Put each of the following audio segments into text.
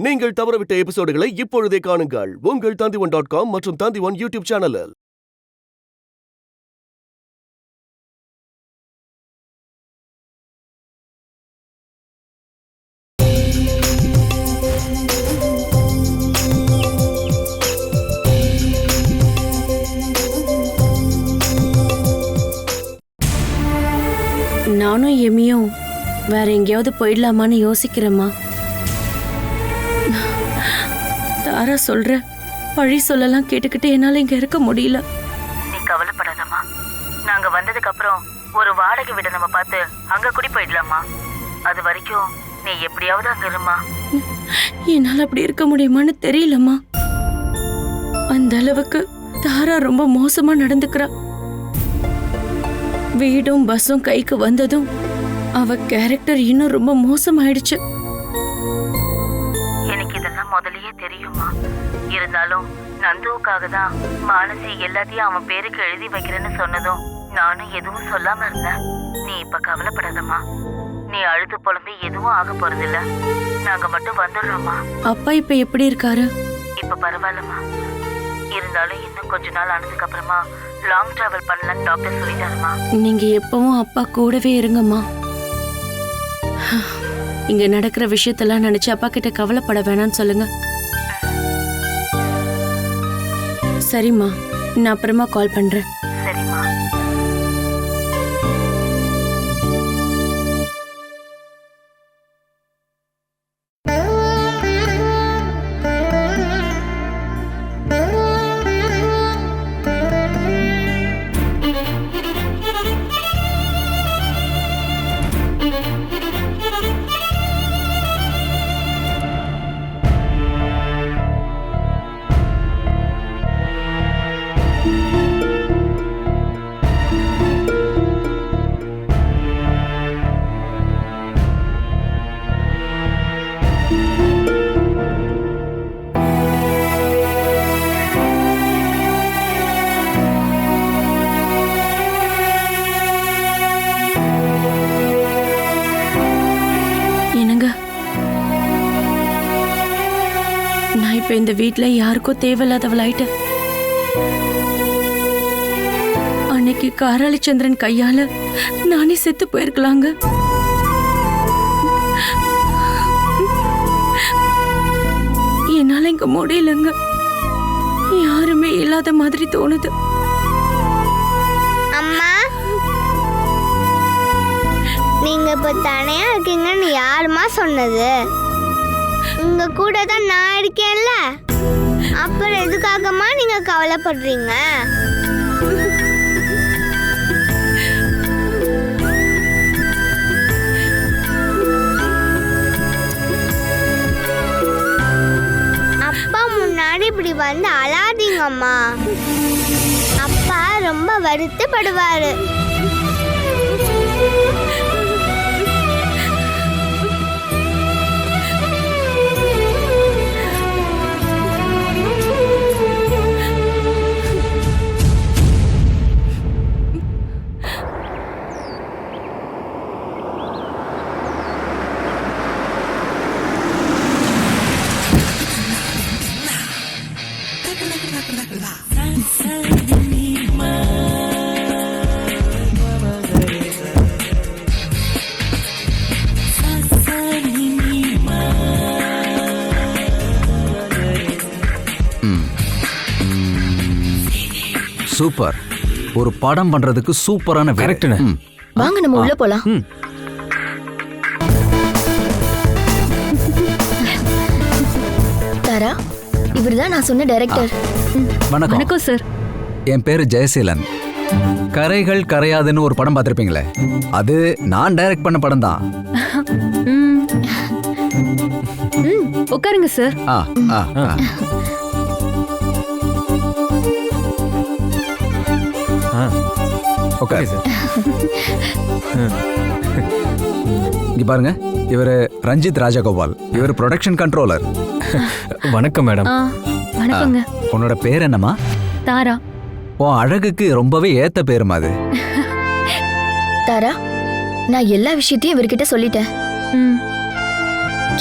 நீங்கள் தவறவிட்ட எபிசோடுகளை இப்பொழுதே காணுங்கள் உங்கள் Tandivan.com மற்றும் Tandivan யூடியூப் சேனலில். நானும் எமியும் வேற எங்கேயாவது போயிடலாமான்னு யோசிக்கிறேம்மா. தாரா சொல்ற பழி சொல்லலாம் கேட்டுக்கிட்டு என்னால இங்க இருக்க முடியல. நீ கவலைப்படாதம்மா. நாங்க வந்ததுக்கு அப்புறம் ஒரு வாடகை வீட நம்ம பார்த்து அங்க குடி போயிடலாமா. அது வரைக்கும் நீ எப்படியாவது அங்க இருமா. என்னால அப்படி இருக்க முடியுமான்னு தெரியலம்மா. அந்த அளவுக்கு தாரா ரொம்ப மோசமா நடந்துக்கிறா. வீடும் பஸ்ஸும் கைக்கு வந்ததும் அவ கேரக்டர் இன்னும் ரொம்ப மோசமாயிடுச்சு. எனக்கு இதெல்லாம் முதல்லயே தெரியுமா. இருந்தாலும் நந்துவுக்காக தான் மானசி எல்லாத்தையும் அவன் பேருக்கு எழுதி வைக்கிறேன்னு சொன்னதும் நானும் எதுவும் சொல்லாம இருந்தேன். நீ இப்ப கவலைப்படாதம்மா. நீ அழுது புலம்பி எதுவும் ஆக போறதில்ல. நாங்க மட்டும் வந்துடுறோம்மா. அப்பா இப்ப எப்படி இருக்காரு? இப்ப பரவாயில்லம்மா. இருந்தாலும் இன்னும் கொஞ்ச நாள் ஆனதுக்கு அப்புறமா லாங் டிராவல் பண்ணலான்னு டாக்டர் சொல்லிட்டாருமா. நீங்க எப்பவும் அப்பா கூடவே இருங்கம்மா. இங்க நடக்கிற விஷயத்தெல்லாம் நினைச்சு அப்பா கிட்ட கவலைப்பட வேணாம்னு சொல்லுங்க. சரிம்மா, நான் அப்புறமா கால் பண்றேன். சரிம்மா. இப்ப இந்த வீட்டுல யாருக்கும் தேவையில்லாதவளாயிட்ட. அன்னைக்கு காராளிச்சந்திரன் கையால நானே செத்து போயிருக்கலாங்க. என்னால இங்க முடியலங்க. யாருமே இல்லாத மாதிரி தோணுது. அம்மா, நீங்க இப்ப தனியா இருக்கீங்கன்னு யாருமா சொன்னது? உங்க கூட தான் நான் இருக்கேன்ல. அப்புறம் எதுக்காகமா நீங்க கவலைப்படுறீங்க? அப்பா முன்னாடி இப்படி வந்து அழாதீங்கம்மா. அப்பா ரொம்ப வருத்தப்படுவாரு. சூப்பர். ஒரு படம் பண்றதுக்கு சூப்பரான கரெக்ட்னு. வாங்க நம்ம உள்ள போலாம். தாரா, இவர்தான் நான் சொன்ன டைரக்டர். வணக்கம். வணக்கம் சார். என் பேரு ஜெயசீலன். கரைகள் கரையாதுன்னு ஒரு படம் பார்த்திருப்பீங்களே, அது நான் டைரக்ட் பண்ண படம் தான். உட்காருங்க சார். இங்க பாருங்க, இவரு ரஞ்சித் ராஜகோபால். இவர் ப்ரொடக்ஷன் கண்ட்ரோலர். வணக்கம் மேடம். வணக்கங்க. உன்னோட பேர் என்னம்மா? தாரா. உன் அழகுக்கு ரொம்பவே ஏத்த பேருமா அது. தாரா, நான் எல்லா விஷயத்தையும் இவர்கிட்ட சொல்லிட்டேன்.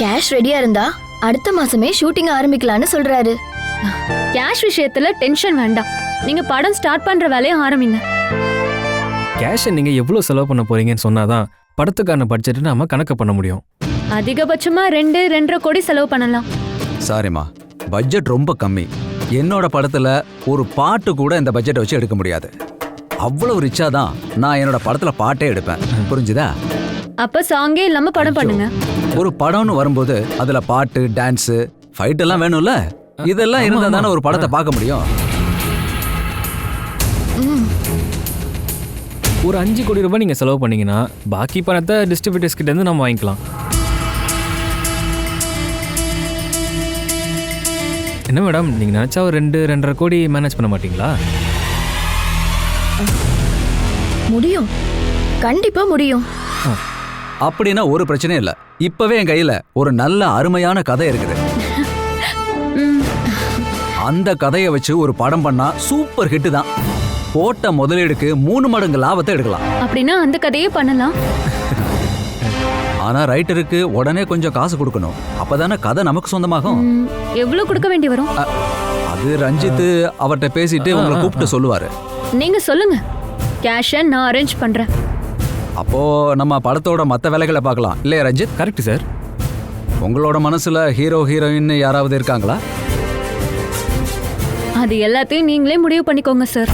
கேஷ் ரெடியா இருந்தா அடுத்த மாசமே ஷூட்டிங் ஆரம்பிக்கலாம்னு சொல்றாரு. கேஷ் விஷயத்துல டென்ஷன் வேண்டாம். நீங்க படம் ஸ்டார்ட் பண்ற வேலையை ஆரம்பிங்க. கேஷை நீங்க எவ்வளவு செலவு பண்ண போறீங்கன்னு சொன்னாதான் படத்துக்கான பட்ஜெட் நாம கணக்கு பண்ண முடியும். அதிகபட்சமா 2-2.5 கோடி செலவு பண்ணலாம். சாரிம்மா, பட்ஜெட் ரொம்ப கம்மி. என்னோட படத்துல ஒரு பாட்டு கூட இந்த பட்ஜெட்டை வச்சு எடுக்க முடியாது. அவ்வளவு ரிச்சா தான் நான் என்னோட படத்துல பாட்டே எடுப்பேன். புரிஞ்சுதா? அப்ப சாங்கே இல்லாம படம் பண்ணுங்க. ஒரு படம்னு வரும்போது அதுல பாட்டு, டான்ஸ், ஃபைட் எல்லாம் வேணும்ல. இதெல்லாம் இருந்தா தானே ஒரு படத்தை பார்க்க முடியும். ஒரு 5 கோடி ரூபாய் நீங்க செலவு பண்ணீங்கன்னா பாக்கி பணத்தை டிஸ்ட்ரிபியூட்டர்ஸ் கிட்ட இருந்து நம்ம வாங்கிக்கலாம். என்ன மேடம், நீங்க நினைச்சா ஒரு 2-2.5 கோடி மேனேஜ் பண்ண மாட்டீங்களா? முடியும், கண்டிப்பா முடியும். அப்படின்னா ஒரு பிரச்சனையும் இல்ல. இப்பவே என் கையில ஒரு நல்ல அருமையான கதை இருக்குது. அந்த கதையை வச்சு ஒரு படம் பண்ணா சூப்பர் ஹிட் தான். போட்ட முதலீடுக்கு 3 மடங்கு லாபத்தை எடுக்கலாம். அப்படின்னா அந்த கதையே பண்ணலாம். ஆனா ரைட்டருக்கு உடனே கொஞ்சம் காசு கொடுக்கணும். அப்பதானே கதை நமக்கு சொந்தமாகும். எவ்வளவு கொடுக்க வேண்டி வரும்? அது ரஞ்சித் அவர்கிட்ட பேசிட்டு உங்களை கூப்பிட்டு சொல்லுவாரு. நீங்க சொல்லுங்க, கேஷை நான் அரேஞ்ச் பண்றேன். அப்போ நம்ம படத்தோட மத்த வேலைகளை பார்க்கலாம் இல்லையா ரஞ்சித்? Correct sir. உங்களோட மனசுல ஹீரோ ஹீரோயின் யாராவது இருக்காங்களா? அது எல்லாத்தையும் நீங்களே முடிவு பண்ணிக்கோங்க சார்.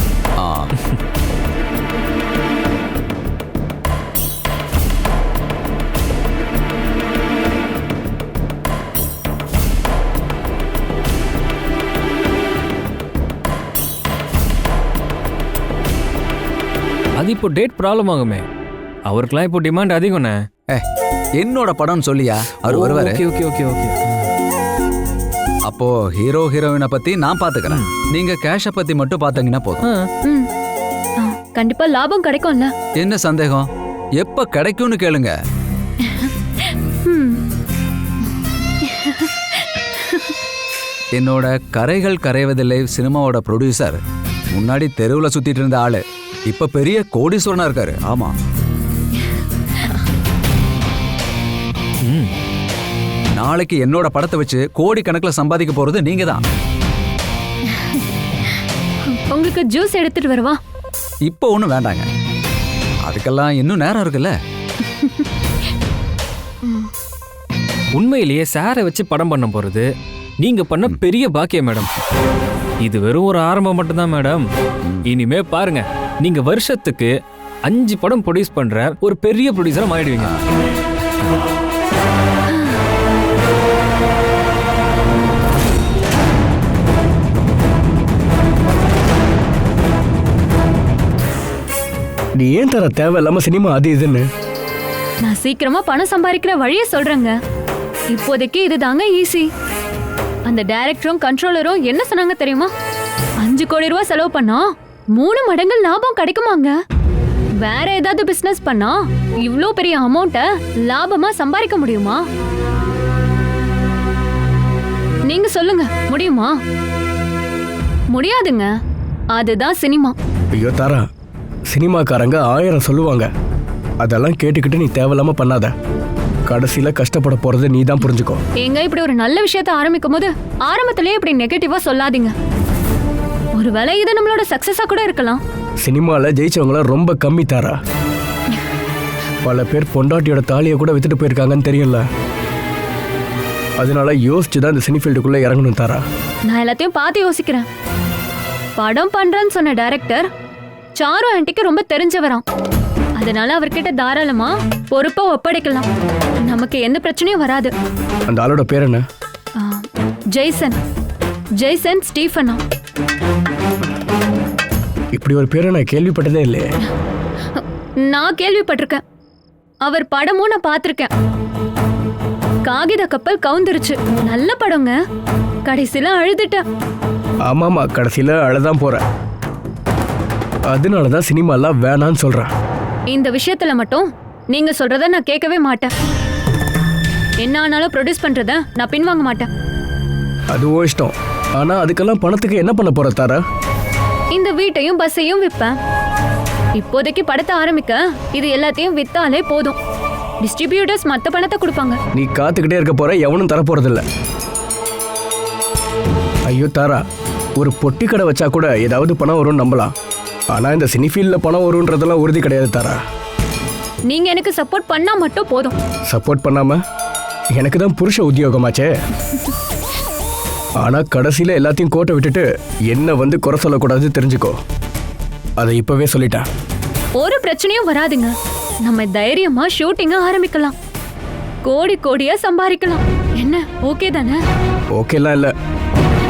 அது இப்போ டேட் ப்ராப்ளம் ஆகுமே. அவருக்கெல்லாம் இப்போ டிமாண்ட் அதிகம்ண்ணே. என்னோட படம்னு சொல்லியா அவர் வருவாரு. Okay okay okay okay. அப்போ ஹீரோ ஹீரோயினை பத்தி நான் பாத்துக்கிறேன். நீங்க கேஷை பத்தி மட்டும் பாத்தீங்கன்னா போதும். கண்டிப்பா லாபம் கிடைக்கும்ல. என்ன சந்தேகம்? எப்ப கிடைக்கும்னு கேளுங்க. என்னோட கரைகள் கரைவதில்லை சினிமாவோட ப்ரொடியூசர் முன்னாடி தெருவுல சுத்திட்டு இருந்த ஆளு இப்ப பெரிய கோடீஸ்வரனா இருக்காரு. ஆமா, நாளைக்கு என்னோட படத்தை வச்சு கோடி கணக்குல சம்பாதிக்க போறது நீங்க தான். உங்களுக்கு ஜூஸ் எடுத்துட்டு வரவா? இப்போ ஒண்ணும் வேண்டாங்க, அதுக்கெல்லாம் இன்னும் நேரம் இருக்குல்ல. உண்மையிலேயே சாரை வச்சு படம் பண்ண போறது நீங்க பண்ண பெரிய பாக்கியம் மேடம். இது வெறும் ஒரு ஆரம்பம் மட்டும்தான் மேடம். இனிமே பாருங்க, நீங்க வருஷத்துக்கு 5 படம் ப்ரொடியூஸ் பண்ற ஒரு பெரிய ப்ரொடியூசரா மாறிடுவீங்க. நீ ஏன் தர தேவையில்லாம சினிமா அது இதுன்னு? நான் சீக்கிரமா பணம் சம்பாதிக்கிற வழியை சொல்றேங்க. இப்போதைக்கு இதுதாங்க ஈஸி. அந்த டைரக்டரும் கண்ட்ரோலரும் என்ன சொன்னாங்க தெரியுமா? 5 கோடி ரூபாய் செலவு பண்ணா 3 மடங்கு லாபம் கிடைக்குமாங்க. வேற ஏதாவது பிசினஸ் பண்ணா இவ்ளோ பெரிய அமௌண்ட்டை லாபமா சம்பாதிக்க முடியுமா? நீங்க சொல்லுங்க, முடியுமா? முடியாதுங்க. அதுதான் சினிமா. ஐயோ தாரா, சினிமாக்காரங்க 1000 சொல்லுவாங்க. அதெல்லாம் கேட்டுக்கிட்டு நீ தேவையில்லாம பண்ணாத. கடைசியில கஷ்டப்பட போறது நீ தான் புரிஞ்சுக்கோ. எங்க இப்படி ஒரு நல்ல விஷயத்தை ஆரம்பிக்கும் போது ஆரம்பத்திலேயே இப்படி நெகட்டிவா சொல்லாதீங்க. ஒருவேளை இது நம்மளோட சக்சஸா கூட இருக்கலாம். சினிமால ஜெயிச்சவங்கள ரொம்ப கம்மி தாரா. பல பேர் பொண்டாட்டியோட தாலியை கூட வித்துட்டு போயிருக்காங்கன்னு தெரியல. அதனால யோசிச்சுதான் இந்த சினிஃபீல்டுக்குள்ள இறங்கணும் தாரா. நான் எல்லாத்தையும் பார்த்து யோசிக்கிறேன். படம் பண்றேன்னு சொன்ன டைரக்டர் சாரு ஆண்டிக்கு ரொம்ப தெரிஞ்சவராம். அதனால அவர்கிட்ட தாராளமா பொறுப்பை ஒப்படைக்கலாம். நமக்கு எந்த பிரச்சனையும் வராது. அந்த ஆளோட பேர் என்ன? ஜெய்சன். ஜெய்சன் ஸ்டீஃபனா. இப்படி ஒரு பேரை நான் கேள்விப்பட்டதே இல்லையே. நான் கேள்விப்பட்டிருக்கேன். அவர் படமும் நான் பார்த்திருக்கேன். காகித கப்பல் கவுந்துருச்சு. நல்ல படங்க. கடைசியில அழுதுட்டேன். ஆமாமா, கடைசியில அழதான் போற. அதனாலதான் சினிமாலாம் வேணான்னு சொல்றேன். இந்த விஷயத்துல மட்டும் நீங்க சொல்றத நான் கேட்கவே மாட்டேன். என்ன ஆனாலும் ப்ரொடியூஸ் பண்றத நான் பின்வாங்க மாட்டேன். அதுவும் இஷ்டம். ஆனா அதுக்கெல்லாம் பணத்துக்கு என்ன பண்ண போற தாரா? இந்த வீட்டையும் பஸ்ஸையும் விற்பேன். இப்போதைக்கு படத்தை ஆரம்பிக்க இது எல்லாத்தையும் வித்தாலே போதும். டிஸ்ட்ரிபியூட்டர்ஸ் மத்த பணத்தை கொடுப்பாங்க. நீ காத்துக்கிட்டே இருக்க போற, எவனும் தர போறதில்ல. ஐயோ தாரா, ஒரு பொட்டி கடை வச்சா கூட ஏதாவது பணம் வரும்னு நம்பலாம். ஆனால் இந்த சினி ஃபீல்டில் பணம் வரும்ன்றதெல்லாம் உறுதி கிடையாது தாரா. நீங்க எனக்கு சப்போர்ட் பண்ணா மட்டும் போதும். சப்போர்ட் பண்ணாம எனக்கு தான் புருஷ உத்தியோகமாச்சே. ஆனால் கடைசியில் எல்லாத்தையும் கோட்டை விட்டுட்டு என்ன வந்து குறை சொல்லக்கூடாது தெரிஞ்சுக்கோ. அதை இப்போவே சொல்லிட்டேன். ஒரு பிரச்சனையும் வராதுங்க. நம்ம தைரியமா ஷூட்டிங்க ஆரம்பிக்கலாம். கோடி கோடியா சம்பாதிக்கலாம். என்ன ஓகே தானே? ஓகேலாம் இல்லை,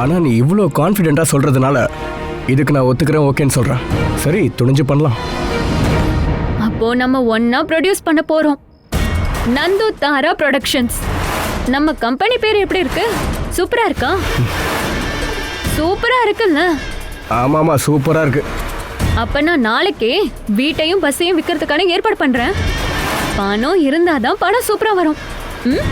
ஆனால் நீ இவ்வளோ கான்ஃபிடென்ட்டாக சொல்கிறதுனால இதுக்கு நான் ஒத்துக்கிறேன், ஓகேன்னு சொல்கிறேன். சரி, துணிஞ்சு பண்ணலாம். அப்போ நம்ம ஒன்னா ப்ரொடியூஸ் பண்ண போறோம். நந்து தாரா ப்ரொடக்ஷன்ஸ். நம்ம கம்பெனி பேர் எப்படி இருக்கு? சூப்பரா இருக்கா? சூப்பரா இருக்குல்ல? ஆமாம்மா, சூப்பராக இருக்கு. அப்ப நான் நாளைக்கே வீட்டையும் பஸ்ஸையும் விற்கிறதுக்கான ஏற்பாடு பண்றேன். பணம் இருந்தாதான் படம் சூப்பரா வரும். ம்?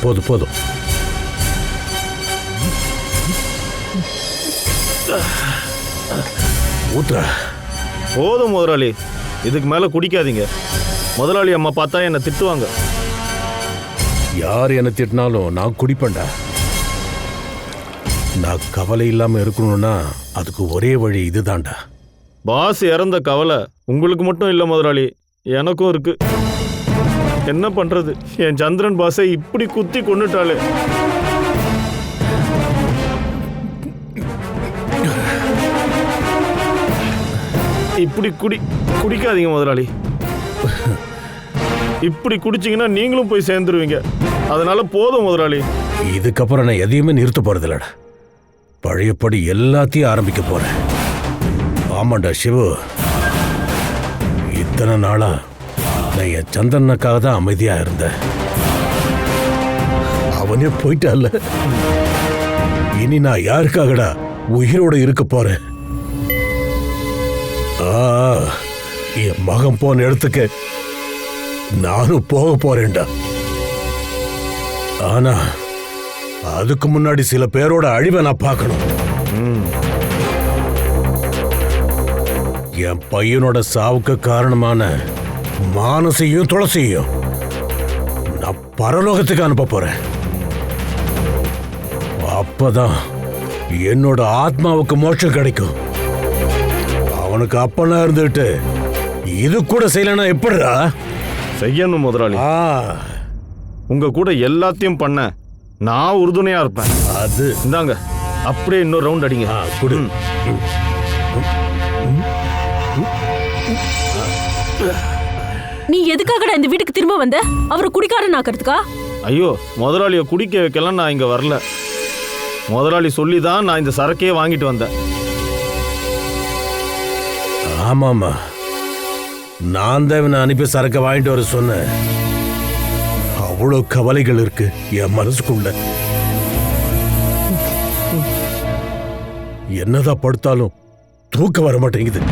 போதும் போதும். ஊத்துறா. போதும் முதலாளி, இதுக்கு மேல குடிக்காதீங்க. முதலாளி அம்மா பார்த்தா என்ன திட்டுவாங்க. யார் என்ன திட்டினாலும் நான் குடிப்பேன்டா. நான் கவலை இல்லாம இருக்கணும்னா அதுக்கு ஒரே வழி இதுதான்டா. பாஸ் இறந்த கவலை உங்களுக்கு மட்டும் இல்லை முதலாளி, எனக்கும் இருக்கு. என்ன பண்றது, என் சந்திரன் பாஸை இப்படி குத்தி கொண்டுட்டாளே. இப்படி குடிக்காதீங்க முதலாளி. இப்படி குடிச்சிங்கன்னா நீங்களும் போய் சேர்ந்துருவீங்க. அதனால போதும் முதலாளி. இதுக்கப்புறம் நான் எதையுமே நிறுத்த போறதில்லடா. பழையபடி எல்லாத்தையும் ஆரம்பிக்க போறேன். ஆமாண்டா சிவு, இத்தனை நாளா நான் என் சந்திரனுக்காக தான் அமைதியா இருந்தேன். அவனே போயிட்டால. இனி நான் யாருக்காகடா உயிரோட இருக்க போறேன்? என் மகன் போன இடத்துக்கு நானும் போக போறேன்டா. ஆனா அதுக்கு முன்னாடி சில பேரோட அழிவை நான் பார்க்கணும். என் பையனோட சாவுக்கு காரணமான மானசையும் துளசியும் நான் பரலோகத்துக்கு அனுப்ப போறேன். அப்பதான் என்னோட ஆத்மாவுக்கு மோட்சம் கிடைக்கும். அவனுக்கு அப்பனா இருந்துட்டு இது கூட செய்யலன்னா எப்படிடா? செய்யணும் முதலாளி. உங்க கூட எல்லாத்தையும் பண்ண நான் உறுதுணையா இருப்பேன். அது இந்தாங்க, அப்படியே இன்னொரு ரவுண்ட் அடிங்க. குடு. நீ எதுக்காகடா இந்த வீட்டுக்கு திரும்ப வந்த? அவரை குடிக்காரன் ஆக்கிறதுக்கா? ஐயோ, முதலாளியை குடிக்க வைக்கலாம் நான் இங்க வரல. முதலாளி சொல்லி தான் நான் இந்த சரக்கையே வாங்கிட்டு வந்தேன். ஆமாமா, நான் தான் இவனை அனுப்பி சரக்கை வாங்கிட்டு வர சொன்னேன். அவ்வளோ கவலைகள் இருக்கு என் மனசுக்குள்ள. என்னதான் படுத்தாலும் தூக்கம் வர மாட்டேங்குது.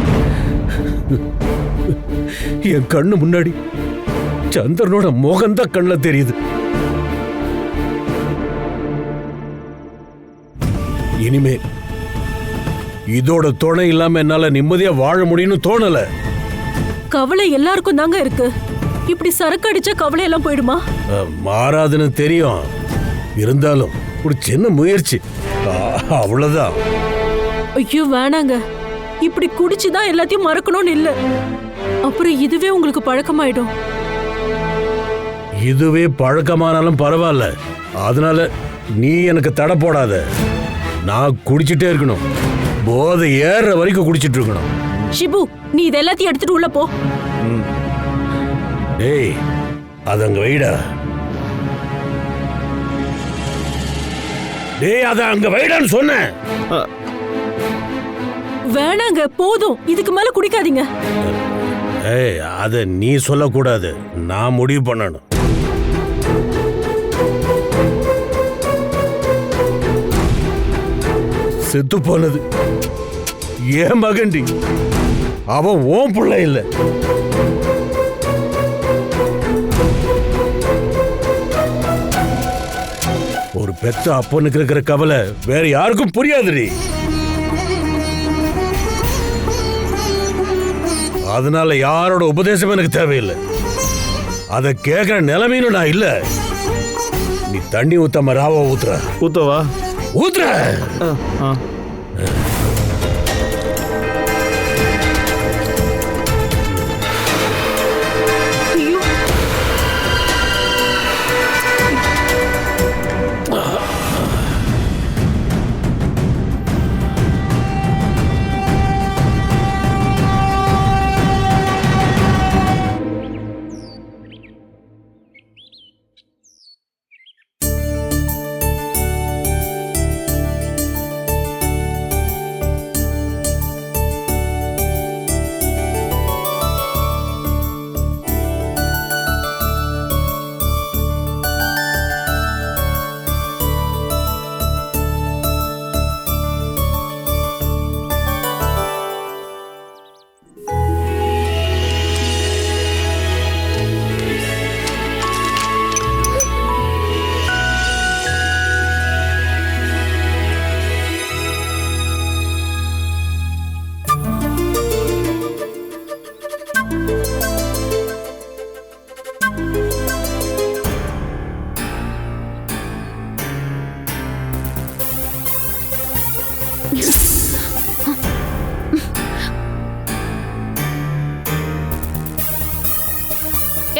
என் கண்ணு முன்னாடி சந்திரனோட முகம்தான் கண்ணுல தெரியுது. இனிமே இதோட துணை இல்லாம என்னால நிம்மதியா வாழ முடியும்னு தோணல. கவலை எல்லாருக்கும் தாங்க இருக்கு. இப்படி சரக்கு அடிச்சா கவலை எல்லாம் போயிடுமா? மாறாதுன்னு தெரியும். இருந்தாலும் ஒரு சின்ன முயற்சி, அவ்வளவுதான். ஐயோ வேணாங்க. இப்படி குடிச்சுதான் எல்லாத்தையும் மறக்கணும்னு இல்ல. அப்புறம் இதுவே உங்களுக்கு பழக்கமாயிடும். இதுவே பழக்கமானாலும் பரவாயில்ல. அதனால நீ எனக்கு தடை போடாத. நான் குடிச்சிட்டே இருக்கணும். போதை ஏற வரைக்கும் குடிச்சிட்டு இருக்கணும். ஷிபு, நீ இது எல்லாத்தையும் எடுத்துட்டு உள்ள போ. டேய், அது அங்க வைடா. டேய், அத அங்க வைடான்னு சொன்னேன். வேணாங்க, போதும். இதுக்கு மேல குடிக்காதீங்க. ஏய், அத நீ சொல்லக்கூடாது, நான் முடிவு பண்ணணும். செத்து போனது ஏன் மகன்டி, அவன் ஓன் பிள்ளை இல்ல. பெத்த அப்பனுக்கு இருக்கிற கவலை வேற யாருக்கும் புரியாதுடி. அதனால யாரோட உபதேசம் எனக்கு தேவையில்லை. அதை கேட்கிற நிலைமையிலும் நான் இல்ல. நீ தண்ணி ஊத்தாம ராவா ஊத்துற. ஊத்தவா? ஊத்துற.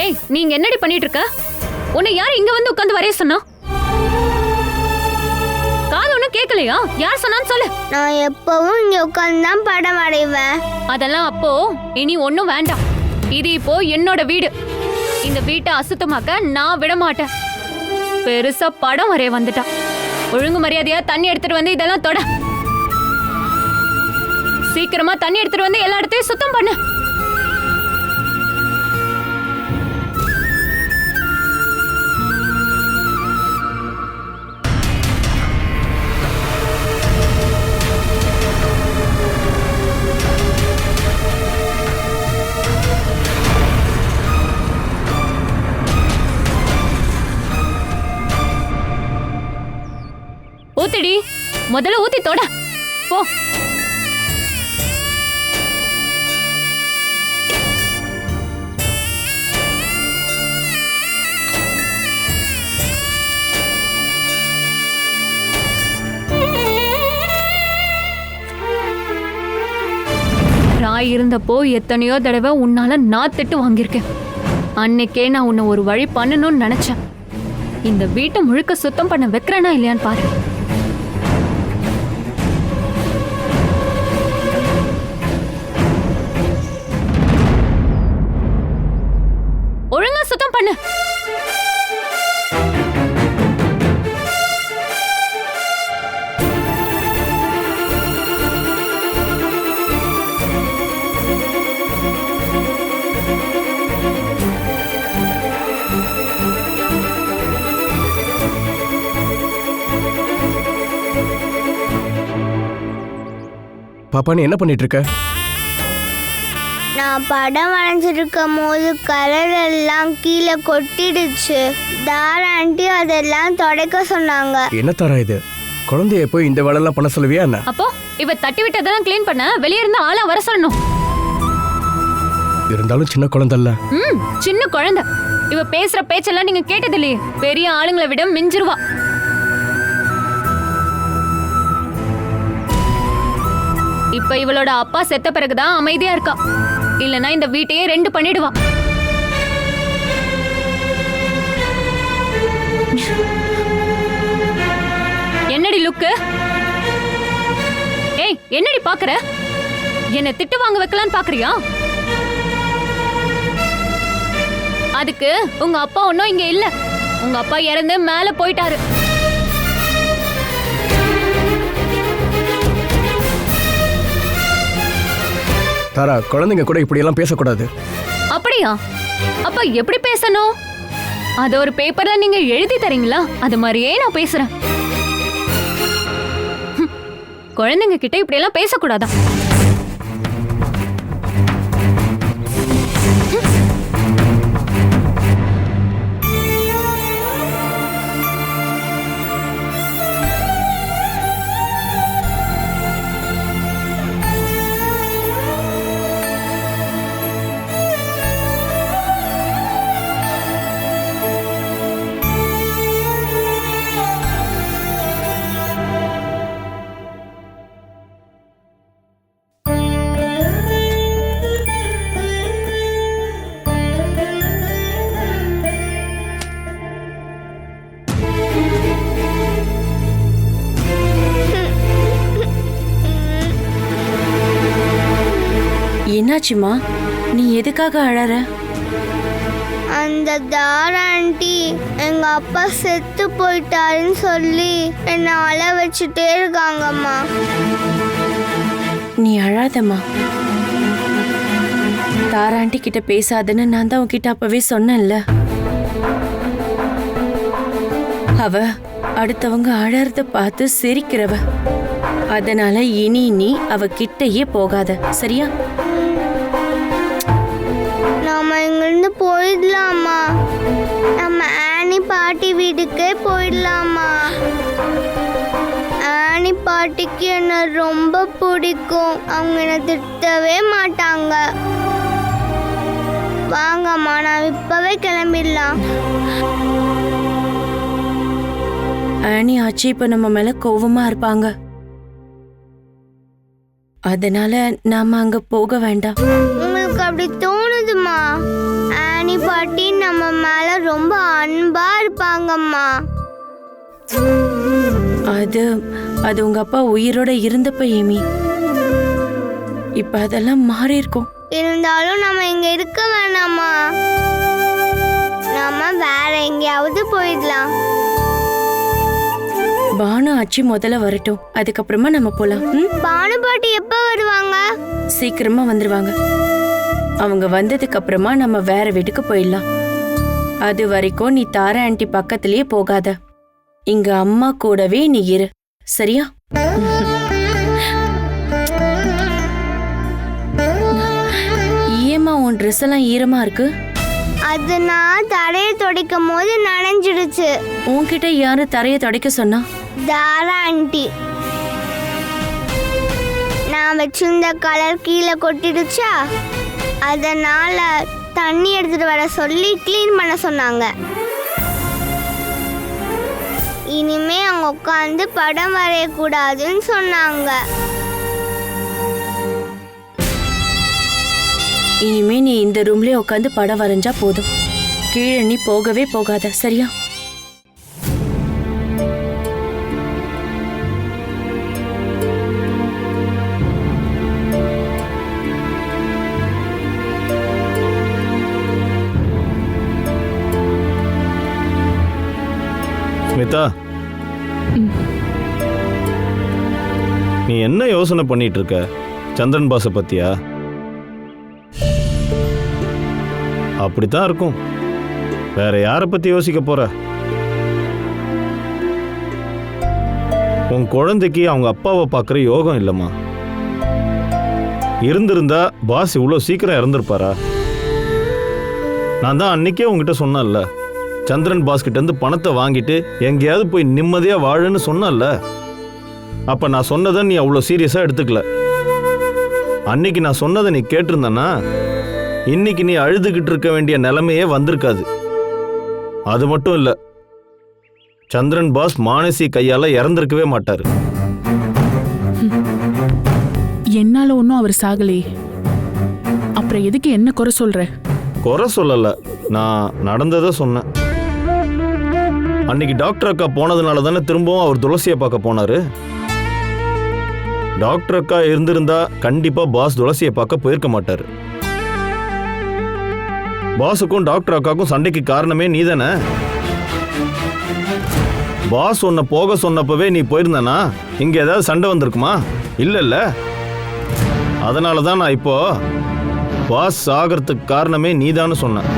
ஏய், நீங்க என்னடி பண்ணிட்டு இருக்க? உன்னை யார் இங்க வந்து உட்கார்ந்து வரைய சொன்னா? காது ஒண்ணு கேட்கலையா? யார் சொன்னான்னு சொல்லு. நான் எப்பவும் இங்க உட்கார்ந்து தான் படம் வரைவேன். அதெல்லாம் அப்போ. இனி ஒண்ணும் வேண்டாம். இது இப்போ என்னோட வீடு. இந்த வீட்டை அசுத்தமாக்க நான் விட மாட்டேன். பெருசா படம் வரைய வந்துட்டா. ஒழுங்கு மரியாதையா தண்ணி எடுத்துட்டு வந்து இதெல்லாம் தொட. சீக்கிரமா தண்ணி எடுத்துட்டு வந்து எல்லா இடத்தையும் சுத்தம் பண்ணு. ஊத்திடி. முதல்ல ஊத்தி தொட. போ. ராய் இருந்தப்போ எத்தனையோ தடவை உன்னால நான் திட்டு வாங்கியிருக்கேன். அன்னைக்கே நான் உன்னை ஒரு வழி பண்ணணும்னு நினைச்சேன். இந்த வீட்டை முழுக்க சுத்தம் பண்ண வைக்கிறேனா இல்லையான்னு பாரு. ஒழுங்கா சுத்தம் பண்ணு. பாப்பா நீ என்ன பண்ணிட்டு இருக்க? நான் படம் வரைஞ்சிருக்கும் போது கலர் எல்லாம் கீழே கொட்டிடுச்சு. தாரா ஆண்டி அதெல்லாம் துடைக்க சொன்னாங்க. என்ன தரா இது? குழந்தைய போய் இந்த வேலையெல்லாம் பண்ண சொல்லுவியா என்ன? அப்போ இவ தட்டி விட்டதெல்லாம் க்ளீன் பண்ண வெளியே இருந்து ஆளா வர சொல்லணும். இருந்தாலும் சின்ன குழந்தைல்ல. சின்ன குழந்தை. இவ பேசுற பேச்செல்லாம் நீங்க கேட்டது இல்லையே. பெரிய ஆளுங்களை விட மிஞ்சிருவா. இப்ப இவளோட அப்பா செத்த பிறகுதான் அமைதியா இருக்கா. இல்லனா இந்த வீட்டையே ரெண்டு பண்ணிடுவா. என்னடி லுக்கு? ஏய், என்னடி பாக்குற? என்ன திட்டு வாங்க வைக்கலான்னு பாக்குறியா? அதுக்கு உங்க அப்பா ஒன்னும் இங்க இல்ல. உங்க அப்பா இறந்து மேல போயிட்டாரு. தாரா, குழந்தைங்க கூட இப்படி எல்லாம் பேசக்கூடாது. அப்படியா? அப்ப எப்படி பேசணும்? அது ஒரு பேப்பர்ல நீங்க எழுதி தரீங்களா? அது மாதிரியே நான் பேசுறேன். குழந்தைங்க கிட்ட இப்படி எல்லாம் பேசக்கூடாதா? என்னாச்சுமா? நீ எதுக்காக அழற? அந்த தாரா ஆண்டி எங்க அப்பா செத்து போயிட்டாருன்னு சொல்லி என்னை அழ வச்சுட்டே இருக்காங்கம்மா. நீ அழாதம்மா. தாரா ஆண்டி கிட்ட பேசாதன்னு நான் தான் உன்கிட்ட அப்பவே சொன்னேன்ல. அவ அடுத்தவங்க அழறத பார்த்து சிரிக்கிறவ. அதனால இனி நீ அவ கிட்டயே போகாத, சரியா? நாம இங்கிருந்து போயிடலாமா? நம்ம ஆனி பாட்டி வீட்டுக்கே போயிடலாமா? ஆனி பாட்டிக்கு என்ன ரொம்ப பிடிக்கும். அவங்க என்ன திட்டவே மாட்டாங்க. வாங்கம்மா, நான் இப்பவே கிளம்பிடலாம். ஆனி ஆச்சி இப்ப நம்ம மேல கோவமா இருப்பாங்க. அதனால நாம அங்க போக வேண்டாம். உங்களுக்கு அப்படி தோணுதுமா? ஆனி பாட்டி நம்ம மேல ரொம்ப அன்பா இருப்பாங்கம்மா. அது உங்க அப்பா உயிரோட இருந்தப்ப ஏமி. இப்ப அதெல்லாம் மாறி இருக்கும். இருந்தாலும் நம்ம இங்க இருக்க வேணாமா? நம்ம வேற எங்கேயாவது போயிடலாம். பானு ஆச்சி முதல்ல வரட்டும், அதுக்கப்புறமா நம்ம போலாம். பானு பாட்டி எப்ப வருவாங்க? சீக்கிரமா வந்துருவாங்க. அவங்க வந்ததுக்கு அப்புறமா நம்ம வேற வீட்டுக்கு போயிடலாம். அது வரைக்கும் நீ தாரா ஆண்டி பக்கத்திலேயே போகாத. இங்க அம்மா கூடவே நீ இரு, சரியா? ஏமா உன் ட்ரெஸ் எல்லாம் ஈரமா இருக்கு? அது நான் தரையை துடைக்கும் போது நனைஞ்சிடுச்சு. உன்கிட்ட யாரு தரையை துடைக்க சொன்னா? தாரா ஆண்டி. நான் வச்சிருந்த கலர் கீழே கொட்டிடுச்சா, அதனால தண்ணி எடுத்துட்டு வர சொல்லி கிளீன் பண்ண சொன்னாங்க. இனிமே அவங்க உட்காந்து படம் வரையக்கூடாதுன்னு சொன்னாங்க. இனிமே நீ இந்த ரூம்லயே உட்காந்து படம் வரைஞ்சா போதும். கீழே நீ போகவே போகாத, சரியா? ஸ்மிதா, நீ என்ன யோசனை பண்ணிட்டு இருக்க? சந்திரன் பாஸை பத்தியா? அப்படித்தான் இருக்கும். வேற யாரை பத்தி யோசிக்க போற? உன் குழந்தைக்கு அவங்க அப்பாவை பார்க்குற யோகம் இல்லைம்மா. இருந்திருந்தா பாஸ் இவ்வளோ சீக்கிரம் இறந்துருப்பாரா? நான் தான் அன்னைக்கே உங்ககிட்ட சொன்னேன்ல, சந்திரன் பாஸ் கிட்ட இருந்து பணத்தை வாங்கிட்டு எங்கேயாவது போய் நிம்மதியா வாழுன்னு சொன்னல. அப்ப நான் சொன்னதை நீ அவ்வளோ சீரியஸா எடுத்துக்கல. அன்னைக்கு நான் சொன்னதை நீ கேட்டிருந்தனா இன்னைக்கு நீ அழுதுகிட்டு இருக்க வேண்டிய நிலைமையே வந்திருக்காது. அது மட்டும் இல்ல, சந்திரன் பாஸ் மானசி கையால இறந்திருக்கவே மாட்டாரு. என்னால ஒன்னும் அவர் சாகலே, அப்புறம் எதுக்கு என்ன குறை சொல்ற? குறை சொல்லல, நான் நடந்ததை சொன்னேன். அன்னைக்கு டாக்டர் அக்கா போனதுனால தானே திரும்பவும் அவர் துளசியை பார்க்க போனாரு. டாக்டர் அக்கா இருந்திருந்தா கண்டிப்பா பாஸ் துளசியை பார்க்க போயிருக்க மாட்டாரு. பாஸுக்கும் டாக்டர் அக்காவுக்கும் சண்டைக்கு காரணமே நீ தானே. பாஸ் உன்னை போக சொன்னப்பவே நீ போயிருந்தனா இங்க ஏதாவது சண்டை வந்திருக்குமா? இல்ல. அதனாலதான் நான் இப்போ பாஸ் ஆகிறதுக்கு காரணமே நீதான்னு சொன்னேன்.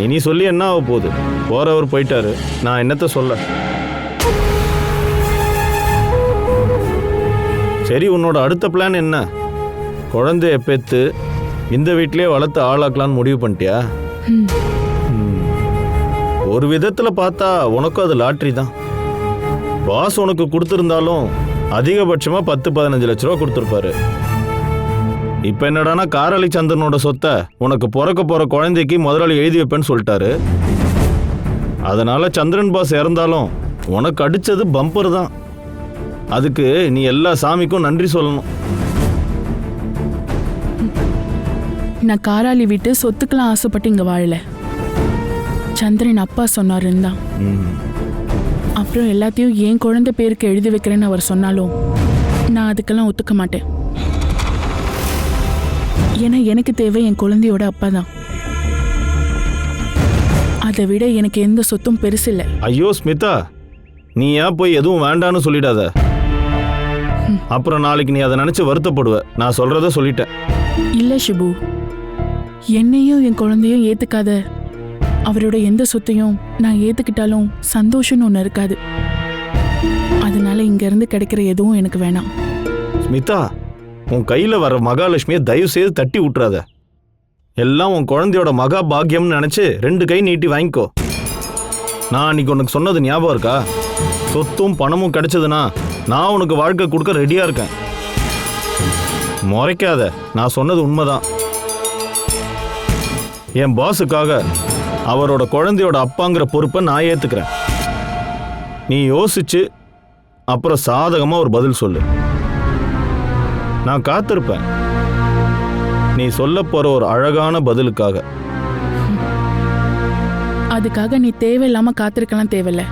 இனி சொல்லி என்ன ஆக போகுது? போறவர் போயிட்டாரு, நான் என்னத்த சொல்ல. சரி, உன்னோட அடுத்த பிளான் என்ன? குழந்தைய பெத்து இந்த வீட்டிலே வளர்த்து ஆளாக்கலான்னு முடிவு பண்ணிட்டியா? ஒரு விதத்துல பார்த்தா உனக்கும் அது லாட்ரி தான். பாஸ் உனக்கு கொடுத்துருந்தாலும் அதிகபட்சமா 10-15 லட்ச ரூபா கொடுத்துருப்பாரு. இப்ப என்னடானா காரளி சந்திரனோட சொத்தை உனக்கு பிறக்க போற குழந்தைக்கு முதலாளி எழுதி வைப்பேன்னு சொல்லிட்டாரு. அதனால சந்திரன் பாஸ் இறந்தாலும் உனக்கு அடிச்சது பம்பர் தான். அதுக்கு நீ எல்லா சாமிக்கும் நன்றி சொல்லணும். நான் காராளி விட்டு சொத்துக்கெல்லாம் ஆசைப்பட்டு இங்க வாழல. சந்திரன் அப்பா சொன்னாருன்னு தான். அப்புறம் எல்லாத்தையும் என் குழந்தை பேருக்கு எழுதி வைக்கிறேன்னு அவர் சொன்னாலும் நான் அதுக்கெல்லாம் ஒத்துக்க மாட்டேன். ஏன்னா எனக்கு தேவை என் குழந்தையோட அப்பா தான். அதை விட எனக்கு எந்த சொத்தும் பெருசு இல்லை. ஐயோ ஸ்மிதா, நீ ஏன் போய் எதுவும் வேண்டான்னு சொல்லிடாத. அப்புறம் நாளைக்கு நீ அதை நினைச்சு வருத்தப்படுவ. நான் சொல்றத சொல்லிட்டேன். இல்ல சிபு, என்னையும் என் குழந்தையும் ஏத்துக்காத அவரோட எந்த சொத்தையும் நான் ஏத்துக்கிட்டாலும் சந்தோஷம்னு ஒன்று இருக்காது. அதனால இங்க இருந்து கிடைக்கிற எதுவும் எனக்கு வேணாம். ஸ்மிதா, உன் கையில வர மகாலட்சுமியை தயவு செய்து தட்டி விட்டுறாத. எல்லாம் உன் குழந்தையோட மகா பாக்கியம்னு நினைச்சு 2 கை நீட்டி வாங்கிக்கோ. நான் அன்னைக்கு உனக்கு சொன்னது ஞாபகம் இருக்கா? சொத்தும் பணமும் கிடைச்சதுன்னா நான் உனக்கு வாழ்க்கை கொடுக்க ரெடியா இருக்கேன். முறைக்காத, நான் சொன்னது உண்மைதான். என் பாஸுக்காக அவரோட குழந்தையோட அப்பாங்கிற பொறுப்பை நான் ஏத்துக்கிறேன். நீ யோசிச்சு அப்புறம் சாதகமா ஒரு பதில் சொல்லு. நான் காத்திருப்பேன் நீ சொல்ல போற ஒரு அழகான பதிலுக்காக. அதுக்காக நீ தேவையில்லாம காத்திருக்கலாம் தேவையில்ல.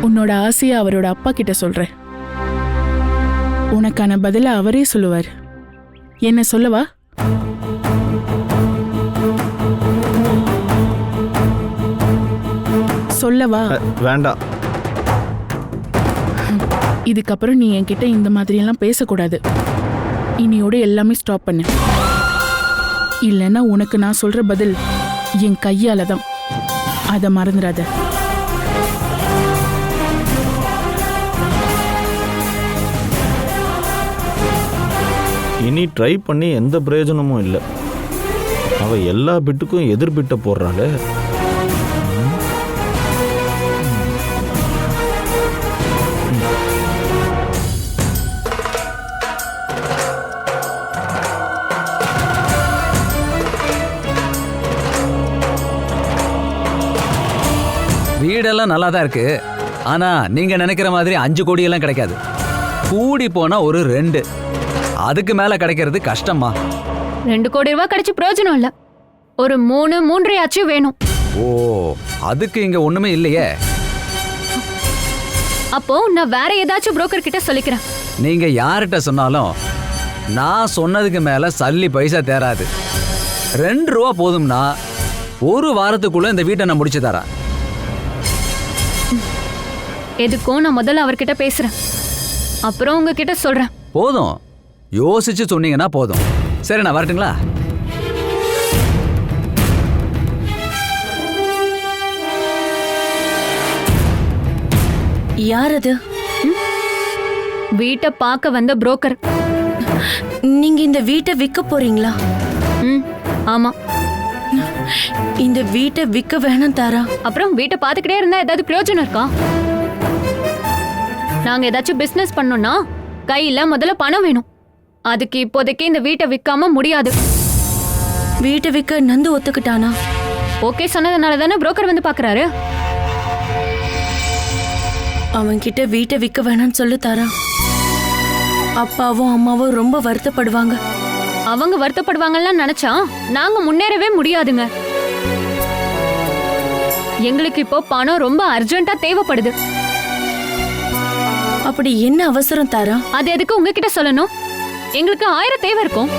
உன்னோட ஆசையை அவரோட அப்பா கிட்ட சொல்ற. உனக்கான பதில அவரே சொல்லுவார். என்ன சொல்லவா? சொல்லவா? வேண்டாம். இதுக்கப்புறம் நீ என்கிட்ட இந்த மாதிரியெல்லாம் பேசக்கூடாது. இனியோட எல்லாமே ஸ்டாப் பண்ணு. இல்லைன்னா உனக்கு நான் சொல்ற பதில் என் கையால தான். அதை மறந்துடாத. இனி ட்ரை பண்ணி எந்த பிரயோஜனமும் இல்லை. அவ எல்லா பிட்டுக்கும் எதிர் பிட்ட போடுறாளே. வீடெல்லாம் நல்லா தான் இருக்கு. ஆனா நீங்க நினைக்கிற மாதிரி 5 கோடியெல்லாம் கிடைக்காது. கூடி போனா ஒரு 2, அதுக்கு மேல கிடைக்கிறது கஷ்டமா. 2 கோடி ரூபாய் கிடைச்சு பிரயோஜனம் இல்ல. ஒரு 3.5 ஆச்சும் வேணும். ஓ, அதுக்கு இங்க ஒண்ணுமே இல்லையே. அப்போ நான் வேற ஏதாச்சும் புரோக்கர் கிட்ட சொல்லிக்கிறேன். நீங்க யார்கிட்ட சொன்னாலும் நான் சொன்னதுக்கு மேல சல்லி பைசா தேராது. 2 ரூபா போதும்னா 1 வாரத்துக்குள்ள இந்த வீட்டை நான் முடிச்சு தரேன். எதுக்கும் நான் முதல்ல அவர்கிட்ட பேசுறேன், அப்புறம் உங்ககிட்ட சொல்றேன். போதும், யோசிச்சு சொன்னீங்கன்னா போதும். சரி, நான் வரட்டுங்களா? யார் அது? வீட்டை பார்க்க வந்த புரோக்கர். நீங்க இந்த வீட்டை விற்க போறீங்களா? ஆமா. இந்த வீட்டை விற்க வேணாம் தாரா. அப்புறம் வீட்டை பார்த்துக்கிட்டே இருந்தா ஏதாவது பிரயோஜனம் இருக்கா? நாங்க ஏதாச்சும் பிசினஸ் பண்ணோம்னா கையில முதல்ல பணம் வேணும். அதுக்கு இப்போதைக்கு இந்த வீட்டை விற்காம முடியாது. வீட்டை விற்க நந்து ஒத்துக்கிட்டானா? ஓகே சொன்னதுனால தானே புரோக்கர் வந்து பாக்குறாரு. அவன் கிட்ட வீட்டை விற்க வேணாம்னு சொல்லு தாரா. அப்பாவும் அம்மாவும் ரொம்ப வருத்தப்படுவாங்க. அவங்க வருத்தப்படுவாங்கன்னு நினைச்சா நாங்க முன்னேறவே முடியாதுங்க. எங்களுக்கு இப்போ பணம் ரொம்ப அர்ஜென்ட்டா தேவைப்படுது. அப்படி என்ன அவசரம் தாரா? அது எதுக்கு உங்ககிட்ட சொல்லணும்? எங்களுக்கு 1000 தேவை இருக்கும்.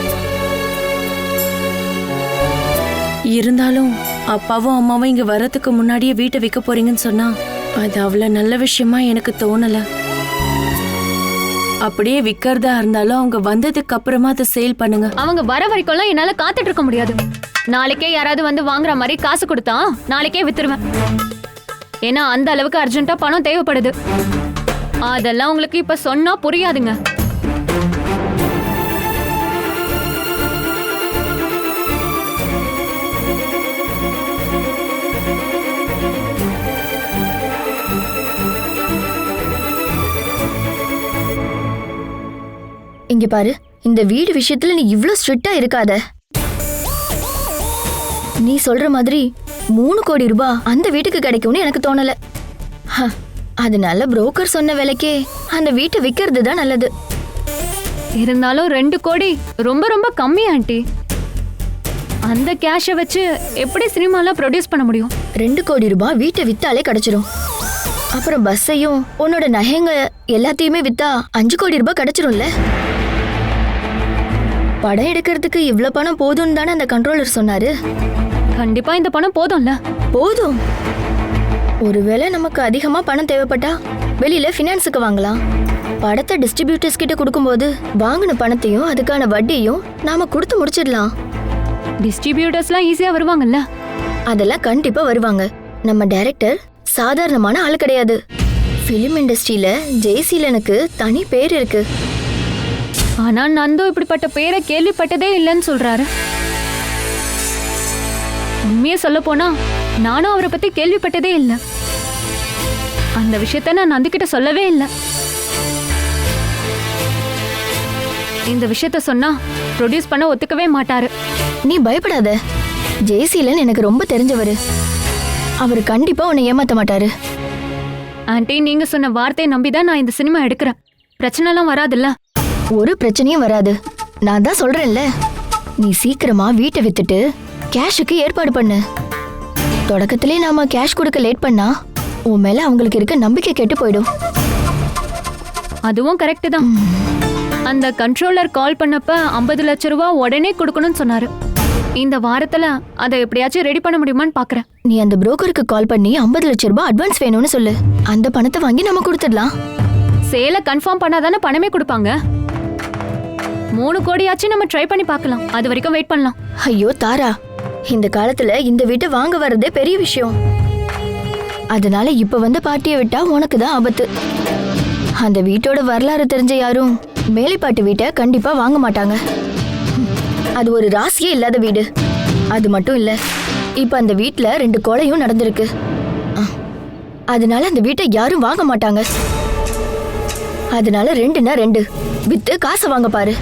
இருந்தாலும் அப்பாவும் அம்மாவும் இங்க வரதுக்கு முன்னாடியே வீட்டை விற்க போறீங்கன்னு சொன்னா அது அவ்வளவு நல்ல விஷயமா எனக்கு தோணல. அப்படியே விற்கிறதா இருந்தாலும் அவங்க வந்ததுக்கு அப்புறமா அதை சேல் பண்ணுங்க. அவங்க வர வரைக்கும்லாம் என்னால காத்துட்டு இருக்க முடியாது. நாளைக்கே யாராவது வந்து வாங்குற மாதிரி காசு கொடுத்தா நாளைக்கே வித்துருவேன். ஏன்னா அந்த அளவுக்கு அர்ஜென்ட்டா பணம் தேவைப்படுது. அதெல்லாம் உங்களுக்கு இப்ப சொன்னா புரியாதுங்க. இங்க பாரு, இந்த வீடு விஷயத்துல நீ இவ்ளோ ஸ்ட்ரிக்ட்டா இருக்காத. நீ சொல்ற மாதிரி 3 கோடி ரூபாய் அந்த வீட்டுக்கு கிடைக்கும்னு எனக்கு தோணல. அதனால புரோக்கர் சொன்ன விலைக்கே அந்த வீட்டை விற்கிறது தான் நல்லது. இருந்தாலும் 2 கோடி ரொம்ப ரொம்ப கம்மி ஆண்டி. அந்த கேஷை வச்சு எப்படி சினிமாலாம் ப்ரொடியூஸ் பண்ண முடியும்? 2 கோடி ரூபாய் வீட்டை வித்தாலே கிடைச்சிடும். அப்புறம் பஸ்ஸையும் உன்னோட நகைங்க எல்லாத்தையுமே வித்தா 5 கோடி ரூபாய் கிடைச்சிரும்ல. படம் எடுக்கிறதுக்கு இவ்ளோ பணம் போதும்னு தானே அந்த கண்ட்ரோலர் சொன்னாரு. கண்டிப்பா இந்த பணம் போதும்ல. போதும். ஒருவேளை நமக்கு அதிகமா பணம் தேவைப்பட்டா வெளியில ஃபினான்ஸுக்கு வாங்கலாம். படத்தை டிஸ்ட்ரிபியூட்டர்ஸ் கிட்ட கொடுக்கும்போது வாங்கின பணத்தையும் அதுக்கான வட்டியும் நாம கொடுத்து முடிச்சிடலாம். டிஸ்ட்ரிபியூட்டர்ஸ்லாம் ஈஸியா வருவாங்கல்ல. அதெல்லாம் கண்டிப்பா வருவாங்க. நம்ம டைரக்டர் சாதாரணமான ஆள் கிடையாது. ஃபிலிம் இண்டஸ்ட்ரியில ஜெய்சீலனுக்கு தனி பேர் இருக்கு. ஆனா நந்து இப்படிப்பட்ட பேரை கேள்விப்பட்டதே இல்லைன்னு சொல்றாரு. உண்மையை சொல்ல போனா நானும் அவரை பத்தி கேள்விப்பட்டதே இல்லை. அந்த விஷயத்த நான் நந்து கிட்ட சொல்லவே இல்லை. இந்த விஷயத்த சொன்னா ப்ரொடியூஸ் பண்ண ஒத்துக்கவே மாட்டாரு. நீ பயப்படாத. ஜெய்சீலன் எனக்கு ரொம்ப தெரிஞ்சவரு. அவர் கண்டிப்பா உன்னை ஏமாத்த மாட்டாரு. ஆண்டி, நீங்க சொன்ன வார்த்தையை நம்பிதான் நான் இந்த சினிமா எடுக்கிறேன். பிரச்சனைலாம் வராதுல்ல? ஒரு பிரச்சனையும் வராது. நான் தான் சொல்றேன்ல, நீ சீக்கிரமா வீட்டை வித்துட்டு கேஷுக்கு ஏற்பாடு பண்ணு. தொடக்கத்திலே நாம கேஷ் கொடுக்க லேட் பண்ணா உன் மேல அவங்களுக்கு இருக்க நம்பிக்கை கெட்டு போயிடும். அதுவும் கரெக்ட் தான். அந்த கண்ட்ரோலர் கால் பண்ணப்ப 50 லட்சம் ரூபாய் உடனே கொடுக்கணும்னு சொன்னாரு. இந்த வாரத்துல அதை எப்படியாச்சும் ரெடி பண்ண முடியுமான்னு பாக்குறேன். நீ அந்த புரோக்கருக்கு கால் பண்ணி 50 லட்சம் ரூபாய் அட்வான்ஸ் வேணும்னு சொல்லு. அந்த பணத்தை வாங்கி நம்ம கொடுத்துடலாம். சேலை கன்ஃபார்ம் பண்ணாதானே பணமே கொடுப்பாங்க. 3 கோடியாச்சும் நம்ம ட்ரை பண்ணி பார்க்கலாம். அது வரைக்கும் வெயிட் பண்ணலாம். ஐயோ தாரா, இந்த காலத்துல இந்த வீட்டை வாங்க வர்றதே பெரிய விஷயம். அதனால இப்ப வந்து பார்ட்டியை விட்டா உனக்கு தான் ஆபத்து. அந்த வீட்டோட வரலாறு தெரிஞ்ச யாரும் மேலைப்பாட்டு வீட்டை கண்டிப்பா வாங்க மாட்டாங்க. அது ஒரு ராசியே இல்லாத வீடு. அது மட்டும் இல்ல, இப்ப அந்த வீட்ல 2 கொலையும் நடந்திருக்கு. அதனால அந்த வீட்டை யாரும் வாங்க மாட்டாங்க. அதனால 2னா 2 வித்து காசை வாங்க பாரு.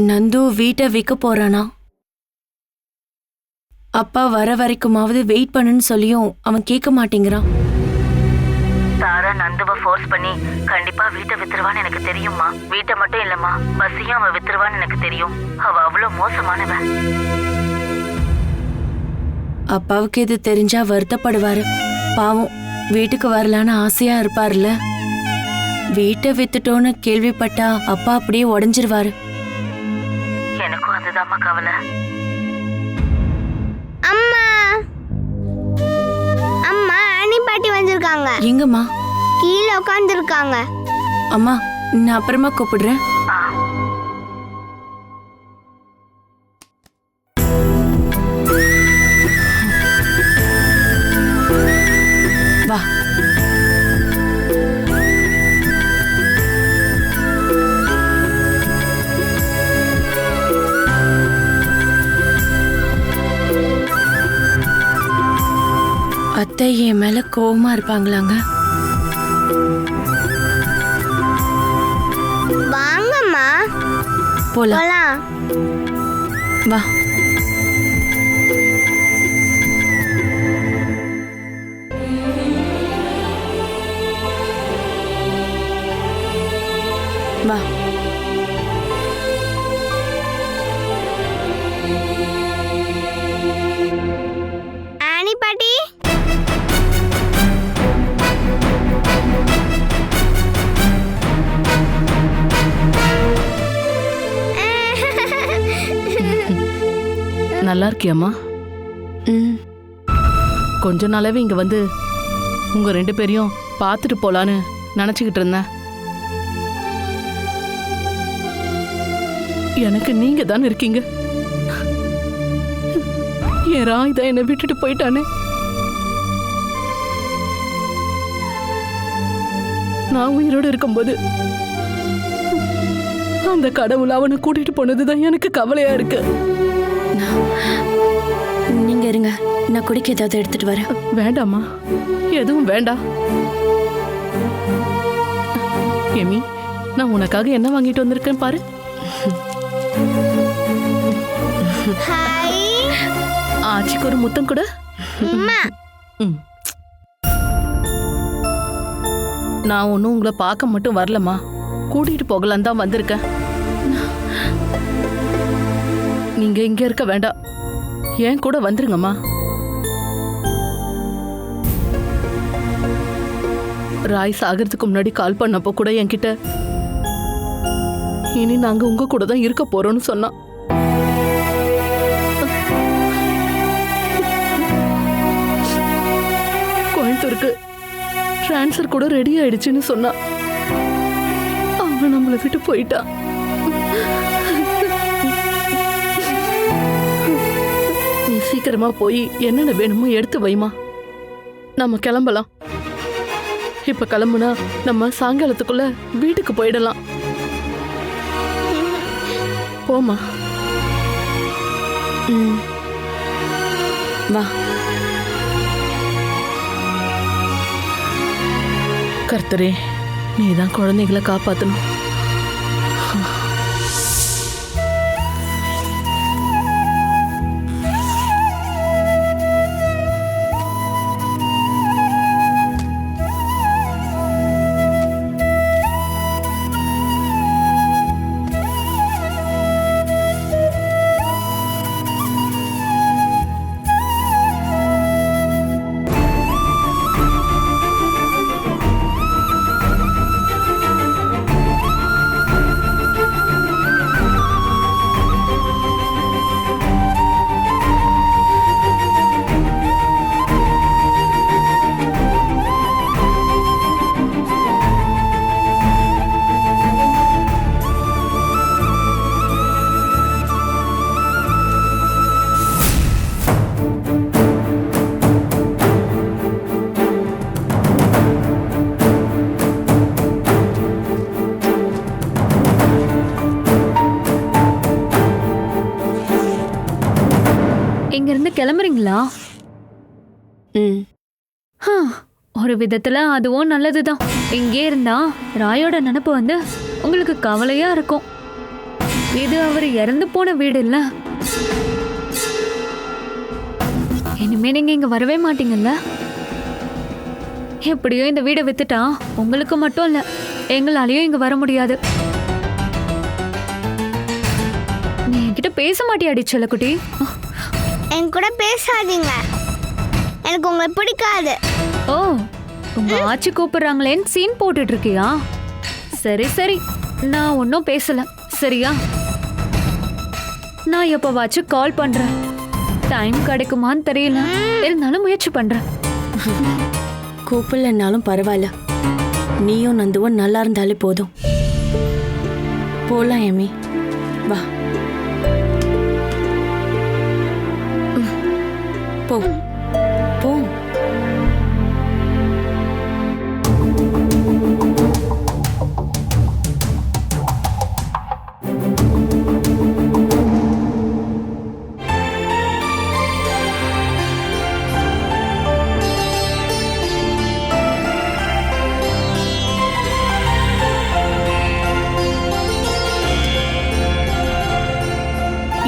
நந்து வீட்டை விற்க போறானா? அப்பா வர வரைக்குமாவது வெயிட் பண்ணுன்னு சொல்லியும் அவன் கேட்க மாட்டேங்கிறான். தாரா நந்துவை ஃபோர்ஸ் பண்ணி கண்டிப்பா வீட்டை வித்துருவான்னு எனக்கு தெரியுமா. வீட்டை மட்டும் இல்லம்மா, பஸ்ஸையும் அவ வித்துருவான்னு எனக்கு தெரியும். அவ அவ்வளவு மோசமானவ. அப்பாவுக்கு இது தெரிஞ்சா வருத்தப்படுவாரு. பாவம், வீட்டுக்கு வரலான்னு ஆசையா இருப்பாருல்ல. வீட்டை வித்துட்டோன்னு கேள்விப்பட்டா அப்பா அப்படியே உடஞ்சிருவாரு. எனக்கும் அதுதாம்மா கவலை. அம்மா அம்மா அனி பாட்டி வந்திருக்காங்க. எங்கம்மா? கீழே உட்காந்துருக்காங்க. அம்மா, நான் அப்புறமா கூப்பிடுறேன். வா. அத்தை என் மேல கோவமா இருப்பாங்களாங்க? வாங்கம்மா போலாம். வா. வா. ஆனி பாட்டி, நல்லா இருக்கியாம்மா? கொஞ்ச நாளாவே இங்க வந்து உங்க 2 பேரையும் பார்த்துட்டு போலான்னு நினைச்சுக்கிட்டு இருந்தேன். எனக்கு நீங்க தானே இருக்கீங்க. என் ராய் தான் என்னை விட்டுட்டு போயிட்டானே. நான் உயிரோடு இருக்கும்போது அந்த கடவுள் அவனை கூட்டிட்டு போனதுதான் எனக்கு கவலையா இருக்கு. நீங்க இருங்க, நான் குடிக்க ஏதாவது எடுத்துட்டு வரேன். வேண்டாமா, எதுவும் வேண்டாம். எமி, நான் உனக்காக என்ன வாங்கிட்டு வந்திருக்கேன் பாரு. ஆச்சிக்கு ஒரு முத்தம் கொடு. நான் ஒன்னும் உங்களை பார்க்க மட்டும் வரலம்மா, கூட்டிட்டு போகலாம் தான் வந்திருக்கேன். நீங்க இங்க இருக்க வேண்டாம், ஏன் கூட வந்துருங்கம்மா. ராய் சாகிறதுக்கு முன்னாடி கால் பண்ணப்போ கூட என்கிட்ட இனி நாங்க உங்க கூட தான் இருக்க போறோம்னு சொன்னா. கோயம்புத்தூருக்கு டிரான்ஸ்ஃபர் கூட ரெடி ஆயிடுச்சுன்னு சொன்னா. அவன் நம்மளை விட்டு போயிட்டான். நீ சீக்கிரமா போய் என்னென்ன வேணுமோ எடுத்து வைமா, நம்ம கிளம்பலாம். இப்ப கிளம்புனா நம்ம சாயங்காலத்துக்குள்ள வீட்டுக்கு போயிடலாம். போமா. வா. கர்த்தரே, நீ தான் குழந்தைகளை காப்பாத்தணும். இங்க இருந்து கிளம்புறீங்களா? ஒரு விதத்துல அதுவும் நல்லதுதான். இங்கே இருந்தா ராயோட நினப்பு வந்து உங்களுக்கு கவலையா இருக்கும். இது அவர் இறந்து போன வீடு இல்ல. இனிமே நீங்க இங்க வரவே மாட்டீங்கல்ல? எப்படியோ இந்த வீடை வித்துட்டா உங்களுக்கு மட்டும் இல்ல, எங்களாலையும் இங்க வர முடியாது. நீ என்கிட்ட பேச மாட்டியாடி செல்லக்குட்டி? என் கூட பேசாதீங்க, எனக்கு உங்களை பிடிக்காது. ஓ, உங்க ஆச்சி கூப்பிடுறாங்களேன்னு சீன் போட்டுட்டு இருக்கியா? சரி சரி, நான் ஒன்னும் பேசல, சரியா? நான் எப்பவாச்சும் கால் பண்றேன். டைம் கிடைக்குமான்னு தெரியல, இருந்தாலும் முயற்சி பண்றேன். கூப்பிடலன்னாலும் பரவாயில்ல, நீயும் நந்துவும் நல்லா இருந்தாலே போதும். போலாம் எமி, வா. போ போ.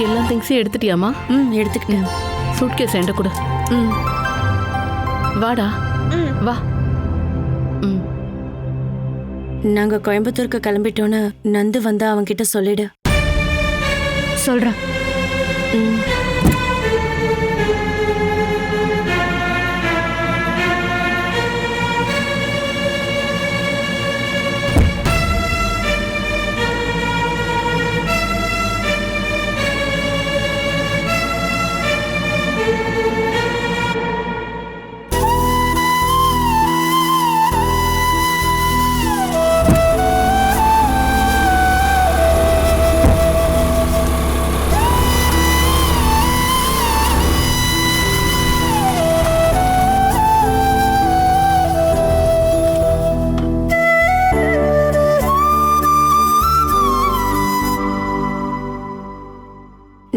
எல்லா திங்ஸையும் எடுத்துட்டியாமா? எடுத்துக்கிட்டேன். சூட்கேஸ் என்கிட்ட கூட. வாடா, வா. நாங்க கோயம்புத்தூருக்கு கிளம்பிட்டோன்னு நந்து வந்தா அவன்கிட்ட சொல்லிடு. சொல்றேன்.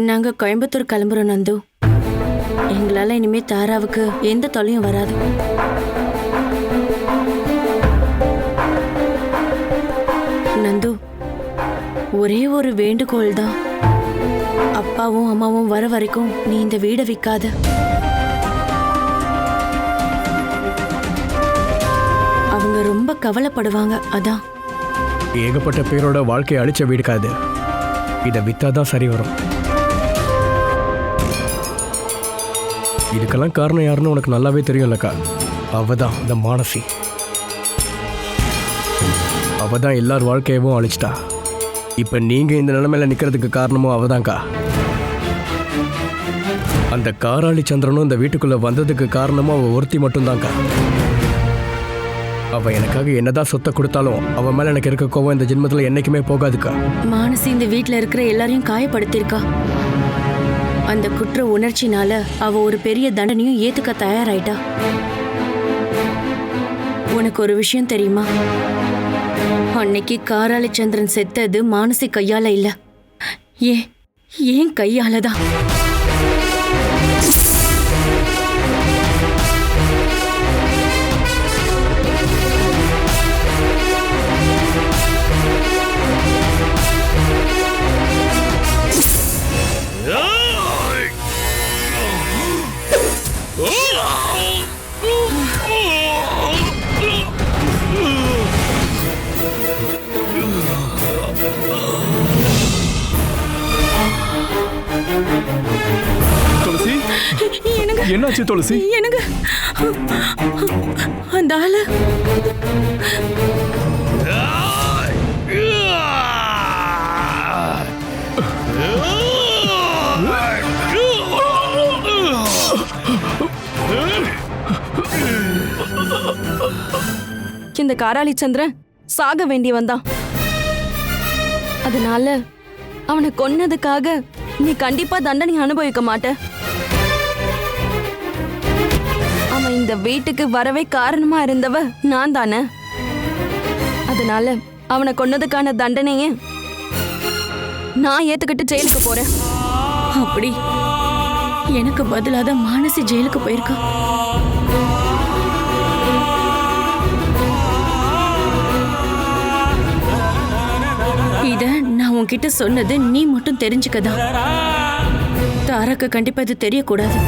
நாங்க கோயம்புத்தூர் கிளம்புறோம் நந்து. எங்களால இனிமே தாராவுக்கு எந்த தொல்லையும் வராது. நந்து, ஒரே ஒரு வேண்டுகோள் தான். அப்பாவும் அம்மாவும் வர வரைக்கும் நீ இந்த வீடை விற்காத. அவங்க ரொம்ப கவலைப்படுவாங்க, அதான். ஏகப்பட்ட பேரோட வாழ்க்கையை அழிச்ச வீடுக்காது, இதை வித்தாதான் சரி வரும். இதுக்கெல்லாம் காரணம் யாருன்னு உனக்கு நல்லாவே தெரியும்லக்கா. அவ தான் இந்த மானசி. அவ தான் எல்லார் வாழ்க்கையவும் அழிச்சிட்டா. இப்போ நீங்கள் இந்த நிலைமையில நிற்கிறதுக்கு காரணமும் அவதான்க்கா. அந்த காராளி சந்திரனும் இந்த வீட்டுக்குள்ளே வந்ததுக்கு காரணமும் அவள் ஒருத்தி மட்டும்தான்க்கா. அவள் எனக்காக என்னதான் சொத்தை கொடுத்தாலும் அவன் மேலே எனக்கு இருக்க கோவம் இந்த ஜென்மத்தில் என்றைக்குமே போகாதுக்கா. மானசி இந்த வீட்டில் இருக்கிற எல்லாரையும் காயப்படுத்தியிருக்கா. அந்த குற்ற உணர்ச்சினால அவ ஒரு பெரிய தண்டனையும் ஏத்துக்க தயாராயிட்டா. உனக்கு ஒரு விஷயம் தெரியுமா? அன்னைக்கு காராளி சந்திரன் செத்தது மானசி கையால இல்ல, ஏன் கையால தான். துளசி, என்னாச்சு துளசி? எனக்கு அந்த ஆளு இந்த காராளி சந்திரன் சாக வேண்டியவன் தான். அதனால அவனை கொன்னதுக்காக நீ கண்டிப்பா தண்டனை அனுபவிக்க மாட்ட. அவன் இந்த வீட்டுக்கு வரவே காரணமா இருந்தவ நான் தானே. அதனால அவனை கொன்னதுக்கான தண்டனையை நான் ஏத்துக்கிட்டு ஜெயிலுக்கு போறேன். அப்படி எனக்கு பதிலாக மானசி ஜெயிலுக்கு போயிருக்கா. இத நான் உன்கிட்ட சொன்னது நீ மட்டும் தெரிஞ்சுக்கதான். தாராக்கு கண்டிப்பா இது தெரியக்கூடாது.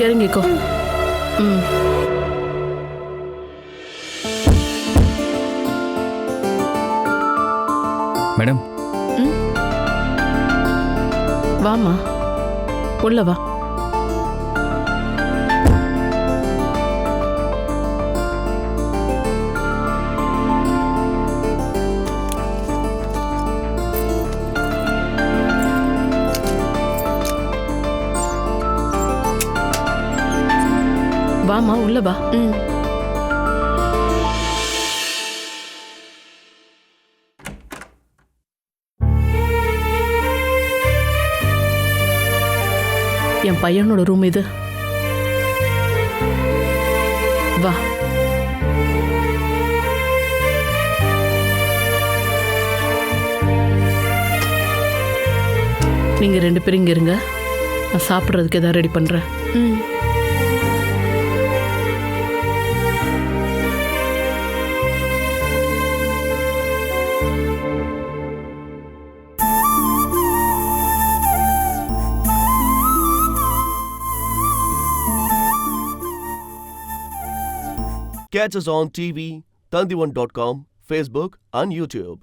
இறங்கிக்கோ. மேடம், வாமா, உள்ள வா. வாமா, உள்ள வா. என் பையனோட ரூம் இது. வா. நீங்க 2 பேரும் இங்க இருங்க. நான் சாப்பிட்றதுக்கு ஏதாவது ரெடி பண்றேன். Catch us on TV, Tandivan.com, Facebook and YouTube.